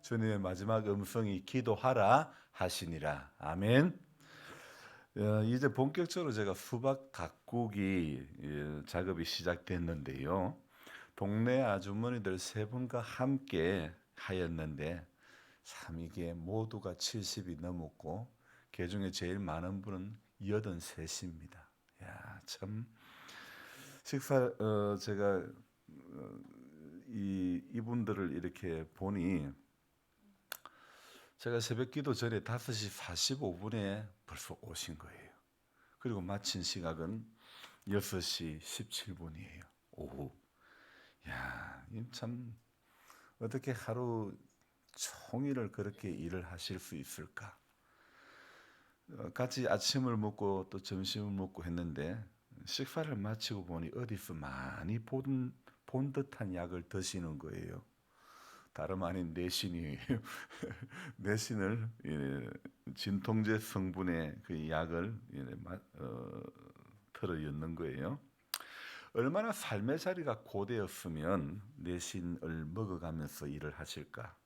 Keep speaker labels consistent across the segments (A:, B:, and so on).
A: 주님의 마지막 음성이 기도하라 하시니라. 아멘. 이제 본격적으로 제가 수박 가꾸기 작업이 시작됐는데요. 동네 아주머니들 세 분과 함께 하였는데 참 이게 모두가 70이 넘었고 그 중에 제일 많은 분은 83입니다. 야, 참 제가 이분들을 이렇게 보니 제가 새벽 기도 전에 5시 45분에 벌써 오신 거예요. 그리고 마친 시각은 6시 17분이에요. 오후. 야, 참 어떻게 하루 종일을 그렇게 일을 하실 수 있을까? 같이 아침을 먹고 또 점심을 먹고 했는데 식사를 마치고 보니 어디서 많이 본 듯한 약을 드시는 거예요. 다름 아닌 내신이에요. 내신을 진통제 성분의 그 약을 털어 였는 거예요. 얼마나 삶의 자리가 고되었으면 내신을 먹어가면서 일을 하실까?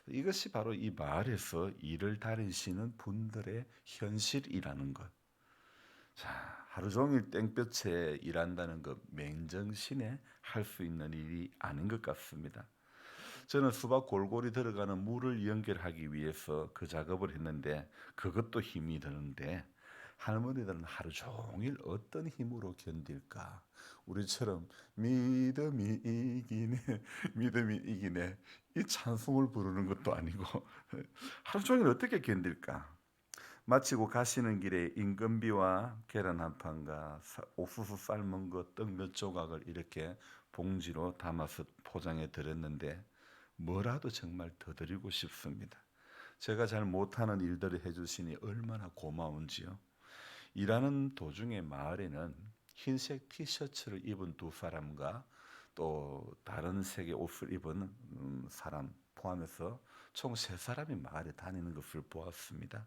A: 이것이 바로 이 마을에서 일을 다니시는 분들의 현실이라는 것. 자, 하루 종일 땡볕에 일한다는 것 맹정신에 할 수 있는 일이 아닌 것 같습니다. 저는 수박 골고리 들어가는 물을 연결하기 위해서 그 작업을 했는데 그것도 힘이 드는데 할머니들은 하루 종일 어떤 힘으로 견딜까? 우리처럼 믿음이 이기네, 믿음이 이기네 이 찬송을 부르는 것도 아니고 하루 종일 어떻게 견딜까? 마치고 가시는 길에 임금비와 계란 한 판과 옥수수 삶은 것 떡 몇 조각을 이렇게 봉지로 담아서 포장해 드렸는데 뭐라도 정말 더 드리고 싶습니다. 제가 잘 못하는 일들을 해주시니 얼마나 고마운지요. 일하는 도중에 마을에는 흰색 티셔츠를 입은 두 사람과 또 다른 색의 옷을 입은 사람 포함해서 총 세 사람이 마을에 다니는 것을 보았습니다.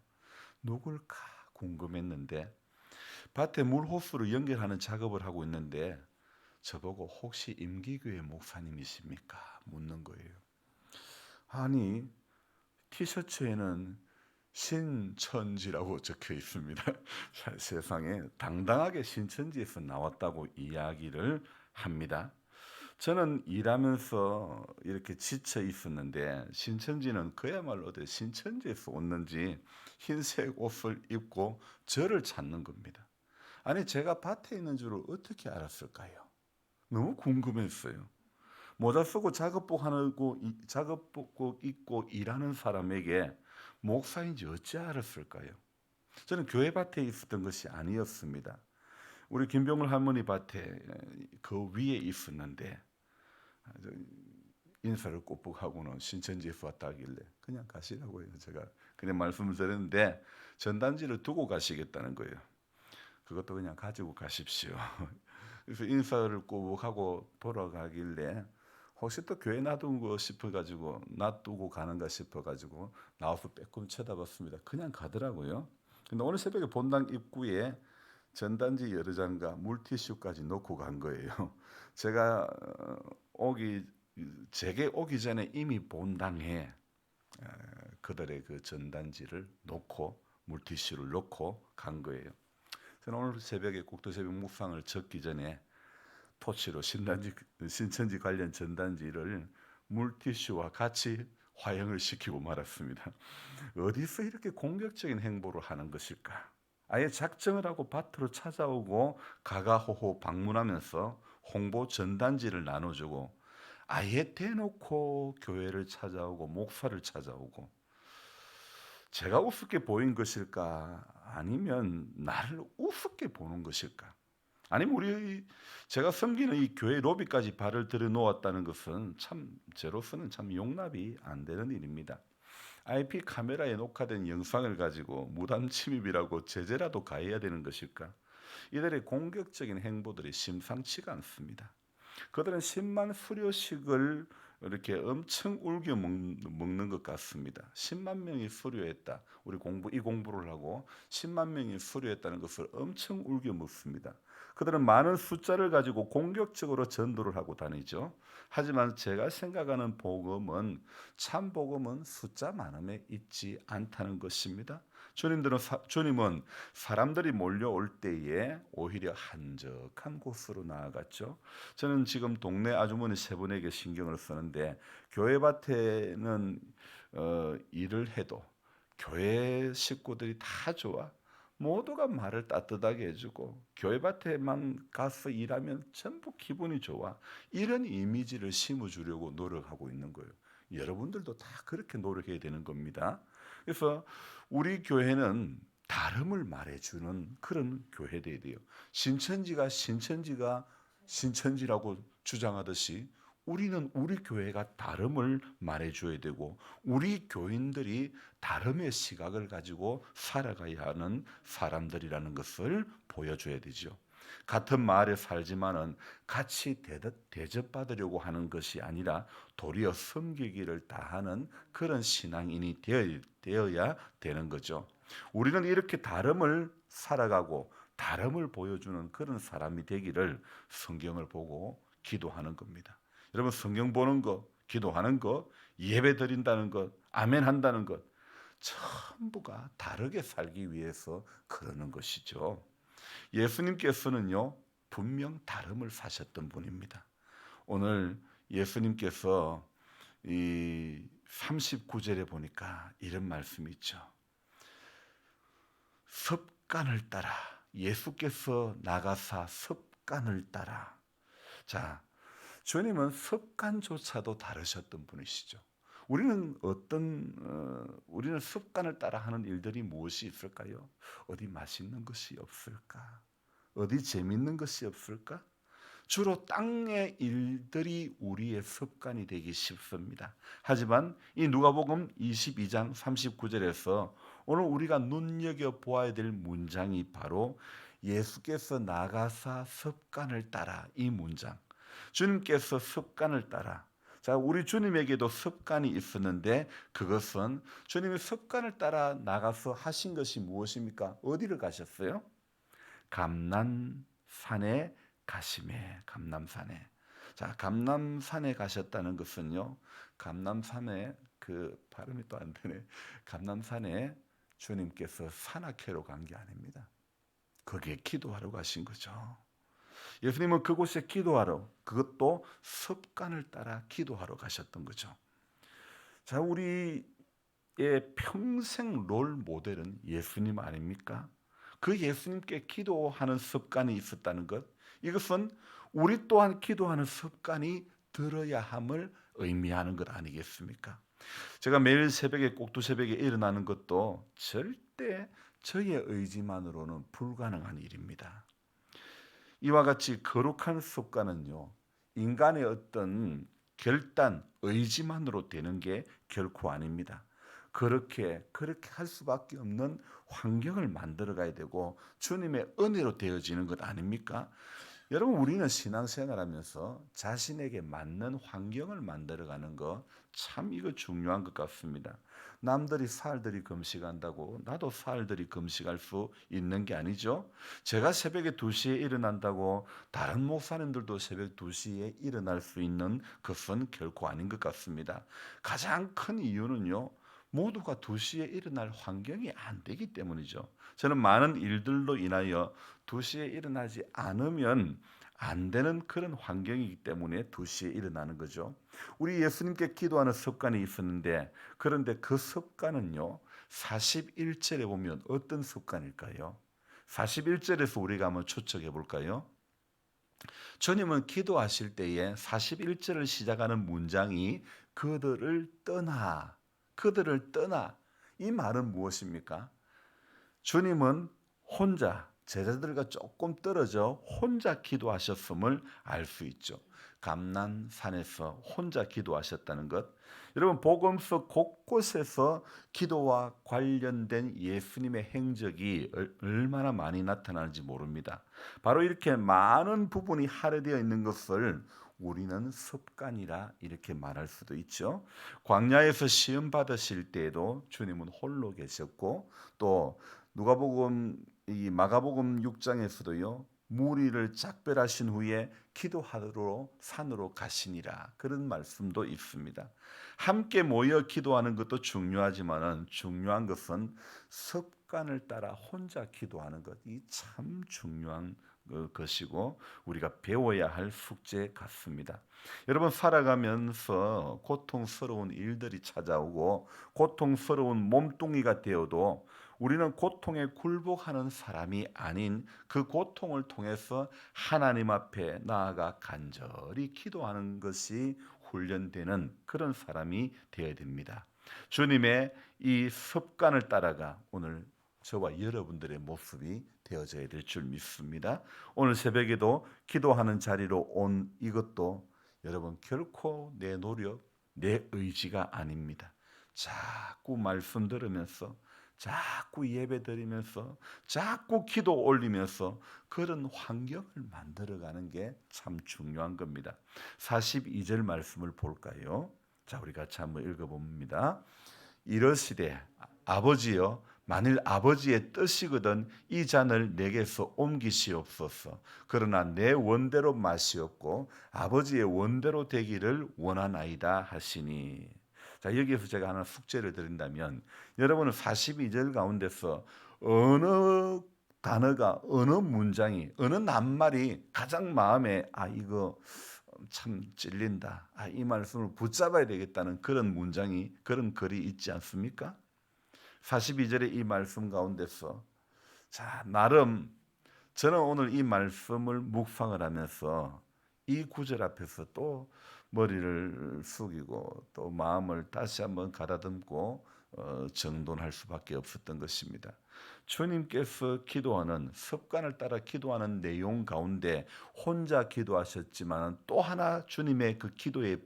A: 누굴까 궁금했는데 밭에 물 호스로 연결하는 작업을 하고 있는데 저보고 혹시 임기교회 목사님이십니까? 묻는 거예요. 아니 티셔츠에는 신천지라고 적혀 있습니다. 세상에 당당하게 신천지에서 나왔다고 이야기를 합니다. 저는 일하면서 이렇게 지쳐 있었는데 신천지는 그야말로 어디 신천지에서 왔는지 흰색 옷을 입고 저를 찾는 겁니다. 아니 제가 밭에 있는 줄을 어떻게 알았을까요? 너무 궁금했어요. 모자 쓰고 작업복 입고 일하는 사람에게 목사인지 어찌 알았을까요? 저는 교회 밭에 있었던 것이 아니었습니다. 우리 김병을 할머니 밭에 그 위에 있었는데 인사를 꼭꼭 하고는 신천지에서 왔다 하길래 그냥 가시라고 해요. 제가 그냥 말씀을 드렸는데 전단지를 두고 가시겠다는 거예요. 그것도 그냥 가지고 가십시오. 그래서 인사를 꼭 하고 돌아가길래 혹시 또 교회 놔둔 거 싶어가지고 놔두고 가는가 싶어가지고 나와서 빼꼼 쳐다봤습니다. 그냥 가더라고요. 근데 오늘 새벽에 본당 입구에 전단지 여러 장과 물티슈까지 놓고 간 거예요. 제가 제게 오기 전에 이미 본당에 그들의 그 전단지를 놓고 물티슈를 놓고 간 거예요. 저는 오늘 새벽에 국도새벽 묵상을 적기 전에 토치로 신천지 관련 전단지를 물티슈와 같이 화형을 시키고 말았습니다. 어디서 이렇게 공격적인 행보를 하는 것일까? 아예 작정을 하고 밭으로 찾아오고 가가호호 방문하면서 홍보 전단지를 나눠주고 아예 대놓고 교회를 찾아오고 목사를 찾아오고 제가 우습게 보인 것일까? 아니면 나를 우습게 보는 것일까? 아니면 제가 섬기는 이 교회 로비까지 발을 들여놓았다는 것은 참 저로서는 참 용납이 안 되는 일입니다. IP 카메라에 녹화된 영상을 가지고 무단 침입이라고 제재라도 가해야 되는 것일까? 이들의 공격적인 행보들이 심상치가 않습니다. 그들은 10만 수료식을 이렇게 엄청 울겨 먹는 것 같습니다. 10만 명이 수료했다. 우리 이 공부를 하고 10만 명이 수료했다는 것을 엄청 울겨 먹습니다. 그들은 많은 숫자를 가지고 공격적으로 전도를 하고 다니죠. 하지만 제가 생각하는 복음은 참 복음은 숫자 많음에 있지 않다는 것입니다. 주님은 사람들이 몰려올 때에 오히려 한적한 곳으로 나아갔죠. 저는 지금 동네 아주머니 세 분에게 신경을 쓰는데 교회 밭에는 일을 해도 교회 식구들이 다 좋아. 모두가 말을 따뜻하게 해주고 교회 밭에만 가서 일하면 전부 기분이 좋아. 이런 이미지를 심어주려고 노력하고 있는 거예요. 여러분들도 다 그렇게 노력해야 되는 겁니다. 그래서 우리 교회는 다름을 말해주는 그런 교회돼야 돼요. 신천지가 신천지라고 주장하듯이 우리는 우리 교회가 다름을 말해줘야 되고 우리 교인들이 다름의 시각을 가지고 살아가야 하는 사람들이라는 것을 보여줘야 되죠. 같은 마을에 살지만은 같이 대접받으려고 하는 것이 아니라 도리어 섬기기를 다하는 그런 신앙인이 되어야 되는 거죠. 우리는 이렇게 다름을 살아가고 다름을 보여주는 그런 사람이 되기를 성경을 보고 기도하는 겁니다. 여러분 성경 보는 거, 기도하는 거, 예배 드린다는 것, 아멘 한다는 것 전부가 다르게 살기 위해서 그러는 것이죠. 예수님께서는요 분명 다름을 사셨던 분입니다. 오늘 예수님께서 이 39절에 보니까 이런 말씀이 있죠. 습관을 따라 예수께서 나가사 습관을 따라. 자, 주님은 습관조차도 다르셨던 분이시죠. 우리는 습관을 따라 하는 일들이 무엇이 있을까요? 어디 맛있는 것이 없을까? 어디 재밌는 것이 없을까? 주로 땅의 일들이 우리의 습관이 되기 쉽습니다. 하지만 이 누가복음 22장 39절에서 오늘 우리가 눈여겨 보아야 될 문장이 바로 예수께서 나가사 습관을 따라 이 문장. 주님께서 습관을 따라. 자, 우리 주님에게도 습관이 있었는데 그것은 주님이 습관을 따라 나가서 하신 것이 무엇입니까? 어디를 가셨어요? 감람산에 가심에. 감람산에. 자, 감람산에 가셨다는 것은요. 감람산에 그 발음이 또 안 되네. 감람산에 주님께서 산악회로 간 게 아닙니다. 거기에 기도하러 가신 거죠. 예수님은 그곳에 기도하러, 그것도 습관을 따라 기도하러 가셨던 거죠. 자, 우리의 평생 롤 모델은 예수님 아닙니까? 그 예수님께 기도하는 습관이 있었다는 것, 이것은 우리 또한 기도하는 습관이 들어야 함을 의미하는 것 아니겠습니까? 제가 매일 새벽에 꼭두새벽에 일어나는 것도 절대 저의 의지만으로는 불가능한 일입니다. 이와 같이 거룩한 습관은요, 인간의 어떤 결단, 의지만으로 되는 게 결코 아닙니다. 그렇게 할 수밖에 없는 환경을 만들어 가야 되고 주님의 은혜로 되어지는 것 아닙니까? 여러분 우리는 신앙생활하면서 자신에게 맞는 환경을 만들어가는 거 참 이거 중요한 것 같습니다. 남들이 사흘들이 금식한다고 나도 사흘들이 금식할 수 있는 게 아니죠. 제가 새벽에 2시에 일어난다고 다른 목사님들도 새벽 2시에 일어날 수 있는 것은 결코 아닌 것 같습니다. 가장 큰 이유는요. 모두가 2시에 일어날 환경이 안 되기 때문이죠. 저는 많은 일들로 인하여 2시에 일어나지 않으면 안 되는 그런 환경이기 때문에 2시에 일어나는 거죠. 우리 예수님께 기도하는 습관이 있었는데 그런데 그 습관은요. 41절에 보면 어떤 습관일까요? 41절에서 우리가 한번 추측해 볼까요? 주님은 기도하실 때에 41절을 시작하는 문장이 그들을 떠나 이 말은 무엇입니까? 주님은 혼자 제자들과 조금 떨어져 혼자 기도하셨음을 알 수 있죠. 감람산에서 혼자 기도하셨다는 것. 여러분 복음서 곳곳에서 기도와 관련된 예수님의 행적이 얼마나 많이 나타나는지 모릅니다. 바로 이렇게 많은 부분이 할애되어 있는 것을 우리는 습관이라 이렇게 말할 수도 있죠. 광야에서 시험 받으실 때에도 주님은 홀로 계셨고 또 누가복음 이 마가복음 6장에서도요. 무리를 작별하신 후에 기도하러 산으로 가시니라. 그런 말씀도 있습니다. 함께 모여 기도하는 것도 중요하지만은 중요한 것은 습관을 따라 혼자 기도하는 것. 이 참 중요한 것이고 우리가 배워야 할 숙제 같습니다. 여러분 살아가면서 고통스러운 일들이 찾아오고 고통스러운 몸뚱이가 되어도 우리는 고통에 굴복하는 사람이 아닌 그 고통을 통해서 하나님 앞에 나아가 간절히 기도하는 것이 훈련되는 그런 사람이 되어야 됩니다. 주님의 이 습관을 따라가 오늘 저와 여러분들의 모습이 되어져야 될 줄 믿습니다. 오늘 새벽에도 기도하는 자리로 온 이것도 여러분 결코 내 노력, 내 의지가 아닙니다. 자꾸 말씀 들으면서 자꾸 예배 드리면서 자꾸 기도 올리면서 그런 환경을 만들어가는 게 참 중요한 겁니다. 42절 말씀을 볼까요? 자, 우리 같이 한번 읽어봅니다. 이러시되 아버지여 만일 아버지의 뜻이거든 이 잔을 내게서 옮기시옵소서. 그러나 내 원대로 마시옵고 아버지의 원대로 되기를 원하나이다 하시니. 자, 여기에서 제가 하나 숙제를 드린다면 여러분은 42절 가운데서 어느 단어가 어느 문장이 어느 낱말이 가장 마음에 이거 참 찔린다. 이 말씀을 붙잡아야 되겠다는 그런 문장이 그런 글이 있지 않습니까? 42절의 이 말씀 가운데서 자, 나름 저는 오늘 이 말씀을 묵상을 하면서 이 구절 앞에서 또 머리를 숙이고 또 마음을 다시 한번 가다듬고 정돈할 수밖에 없었던 것입니다. 주님께서 기도하는 습관을 따라 기도하는 내용 가운데 혼자 기도하셨지만 또 하나 주님의 그 기도의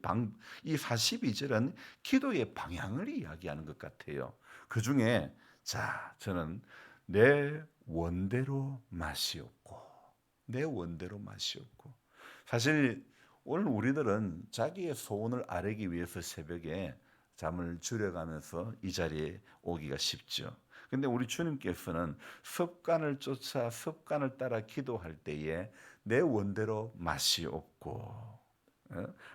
A: 이 42절은 기도의 방향을 이야기하는 것 같아요. 그 중에 자, 저는 내 원대로 마시옵고 내 원대로 마시옵고 사실 오늘 우리들은 자기의 소원을 아뢰기 위해서 새벽에 잠을 줄여가면서 이 자리에 오기가 쉽죠. 근데 우리 주님께서는 습관을 쫓아 습관을 따라 기도할 때에 내 원대로 마시옵고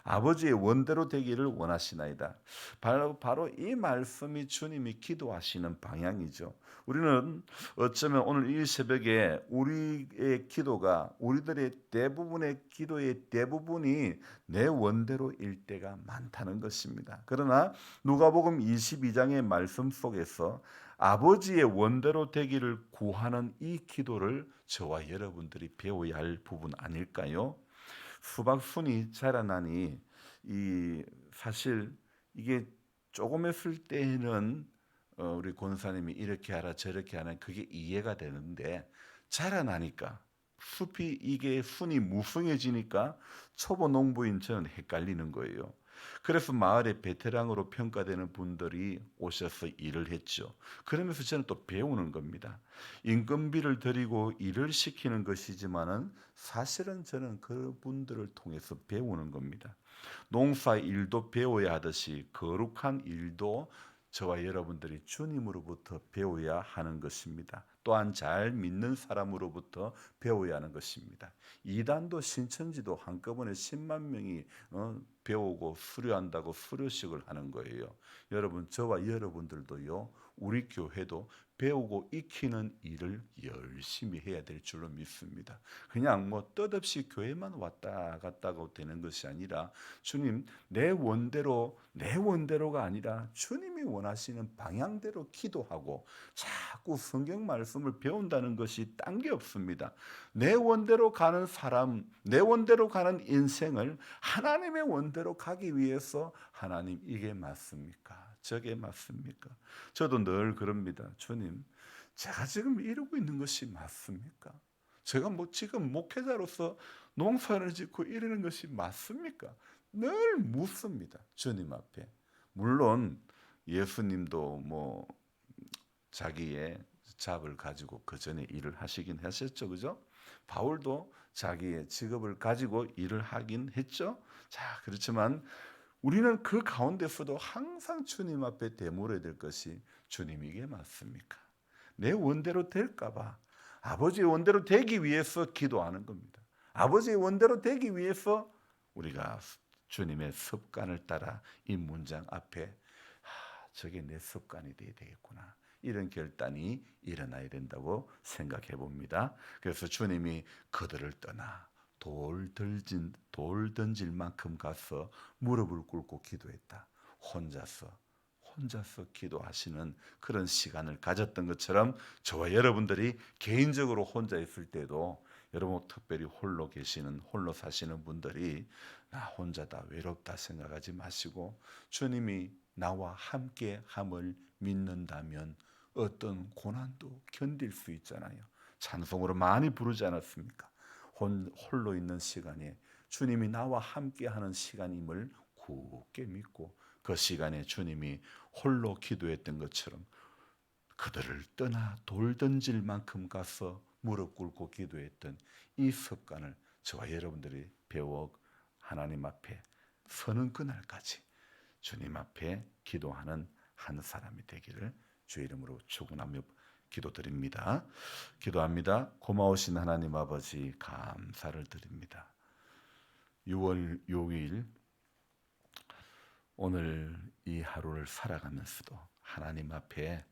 A: 아버지의 원대로 되기를 원하시나이다. 바로 이 말씀이 주님이 기도하시는 방향이죠. 우리는 어쩌면 오늘 이 새벽에 우리의 기도가 우리들의 대부분의 기도의 대부분이 내 원대로일 때가 많다는 것입니다. 그러나 누가복음 22장의 말씀 속에서 아버지의 원대로 되기를 구하는 이 기도를 저와 여러분들이 배워야 할 부분 아닐까요? 수박순이 자라나니 이 사실 이게 조금 했을 때는 우리 권사님이 이렇게 하라 저렇게 하라 그게 이해가 되는데 자라나니까 숲이 이게 순이 무성해지니까 초보 농부인 저는 헷갈리는 거예요. 그래서 마을의 베테랑으로 평가되는 분들이 오셔서 일을 했죠. 그러면서 저는 또 배우는 겁니다. 인건비를 들이고 일을 시키는 것이지만은 사실은 저는 그분들을 통해서 배우는 겁니다. 농사 일도 배워야 하듯이 거룩한 일도 저와 여러분들이 주님으로부터 배워야 하는 것입니다. 또한 잘 믿는 사람으로부터 배워야 하는 것입니다. 이단도 신천지도 한꺼번에 10만 명이 배우고 수료한다고 수료식을 하는 거예요. 여러분 저와 여러분들도요. 우리 교회도 배우고 익히는 일을 열심히 해야 될 줄로 믿습니다. 그냥 뭐 뜻없이 교회만 왔다 갔다 하고 되는 것이 아니라 주님 내 원대로가 아니라 주님이 원하시는 방향대로 기도하고 자꾸 성경 말씀을 배운다는 것이 딴 게 없습니다. 내 원대로 가는 사람, 내 원대로 가는 인생을 하나님의 원대로 가기 위해서 하나님 이게 맞습니까? 저게 맞습니까? 저도 늘 그럽니다. 주님, 제가 지금 이루고 있는 것이 맞습니까? 제가 지금 목회자로서 농사를 짓고 이러는 것이 맞습니까? 늘 묻습니다. 주님 앞에. 물론 예수님도 자기의 잡을 가지고 그 전에 일을 하시긴 하셨죠. 그죠? 바울도 자기의 직업을 가지고 일을 하긴 했죠. 자, 그렇지만 우리는 그 가운데서도 항상 주님 앞에 되물어야 될 것이 주님 이게 맞습니까? 내 원대로 될까 봐 아버지의 원대로 되기 위해서 기도하는 겁니다. 아버지의 원대로 되기 위해서 우리가 주님의 습관을 따라 이 문장 앞에 저게 내 습관이 돼야 되겠구나, 이런 결단이 일어나야 된다고 생각해 봅니다. 그래서 주님이 그들을 떠나 돌 던질 만큼 가서 무릎을 꿇고 기도했다. 혼자서 기도하시는 그런 시간을 가졌던 것처럼 저와 여러분들이 개인적으로 혼자 있을 때도, 여러분 특별히 홀로 사시는 분들이 나 혼자다, 외롭다 생각하지 마시고 주님이 나와 함께 함을 믿는다면 어떤 고난도 견딜 수 있잖아요. 찬송으로 많이 부르지 않았습니까? 홀로 있는 시간에 주님이 나와 함께 하는 시간임을 굳게 믿고 그 시간에 주님이 홀로 기도했던 것처럼 그들을 떠나 돌 던질 만큼 가서 무릎 꿇고 기도했던 이 습관을 저와 여러분들이 배워 하나님 앞에 서는 그날까지 주님 앞에 기도하는 한 사람이 되기를 주의 이름으로 축원하며 기도드립니다. 기도합니다. 고마우신 하나님 아버지, 감사를 드립니다. 6월 6일 오늘 이 하루를 살아가면서도 하나님 앞에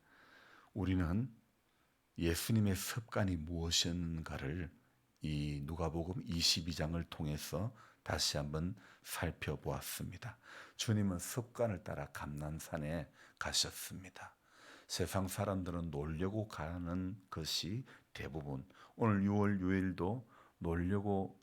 A: 우리는 예수님의 습관이 무엇인가를 이 누가복음 22장을 통해서 다시 한번 살펴보았습니다. 주님은 습관을 따라 감난산에 가셨습니다. 세상 사람들은 놀려고 가는 것이 대부분, 오늘 6월 6일도 놀려고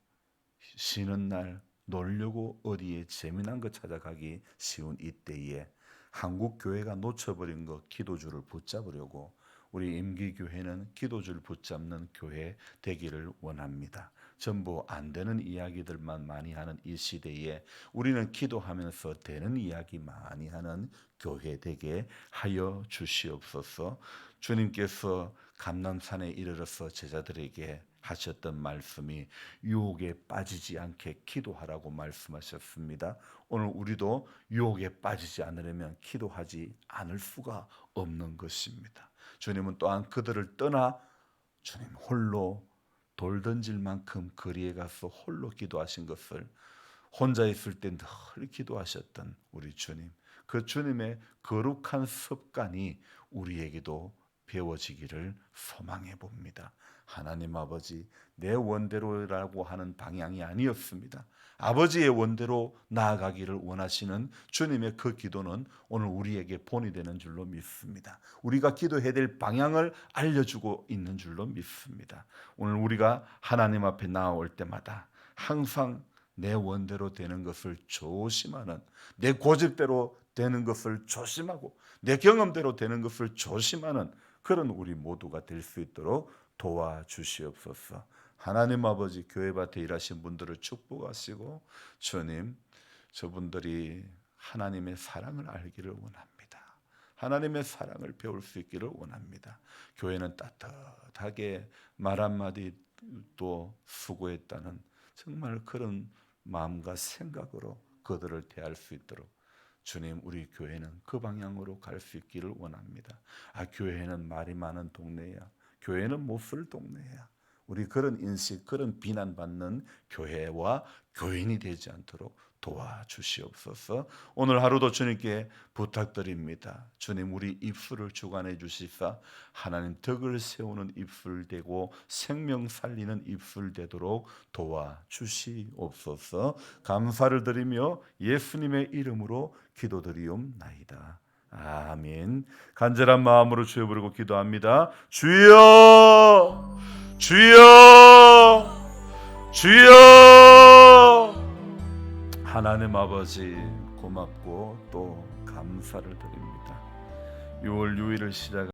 A: 쉬는 날, 놀려고 어디에 재미난 거 찾아가기 쉬운 이때에 한국 교회가 놓쳐버린 것, 기도주를 붙잡으려고 우리 임기교회는 기도주를 붙잡는 교회 되기를 원합니다. 전부 안 되는 이야기들만 많이 하는 이 시대에 우리는 기도하면서 되는 이야기 많이 하는 교회 되게 하여 주시옵소서. 주님께서 감람산에 이르러서 제자들에게 하셨던 말씀이 유혹에 빠지지 않게 기도하라고 말씀하셨습니다. 오늘 우리도 유혹에 빠지지 않으려면 기도하지 않을 수가 없는 것입니다. 주님은 또한 그들을 떠나 주님 홀로 돌 던질 만큼 거리에 가서 홀로 기도하신 것을 혼자 있을 때 늘 기도하셨던 우리 주님, 그 주님의 거룩한 습관이 우리에게도 배워지기를 소망해 봅니다. 하나님 아버지, 내 원대로라고 하는 방향이 아니었습니다. 아버지의 원대로 나아가기를 원하시는 주님의 그 기도는 오늘 우리에게 본이 되는 줄로 믿습니다. 우리가 기도해야 될 방향을 알려주고 있는 줄로 믿습니다. 오늘 우리가 하나님 앞에 나아올 때마다 항상 내 원대로 되는 것을 조심하는, 내 고집대로 되는 것을 조심하고 내 경험대로 되는 것을 조심하는 그런 우리 모두가 될 수 있도록 도와주시옵소서. 하나님 아버지, 교회밭에 일하신 분들을 축복하시고 주님, 저분들이 하나님의 사랑을 알기를 원합니다. 하나님의 사랑을 배울 수 있기를 원합니다. 교회는 따뜻하게 말 한마디도 수고했다는 정말 그런 마음과 생각으로 그들을 대할 수 있도록 주님, 우리 교회는 그 방향으로 갈 수 있기를 원합니다. 교회는 말이 많은 동네야, 교회는 못 쓸 동네야, 우리 그런 인식, 그런 비난받는 교회와 교인이 되지 않도록 도와주시옵소서. 오늘 하루도 주님께 부탁드립니다. 주님, 우리 입술을 주관해 주시사 하나님 덕을 세우는 입술 되고 생명 살리는 입술 되도록 도와주시옵소서. 감사를 드리며 예수님의 이름으로 기도드리옵나이다. 아멘. 간절한 마음으로 주여 부르고 기도합니다. 주여, 주여, 주여. 하나님 아버지, 고맙고 또 감사를 드립니다. 6월 6일을 시작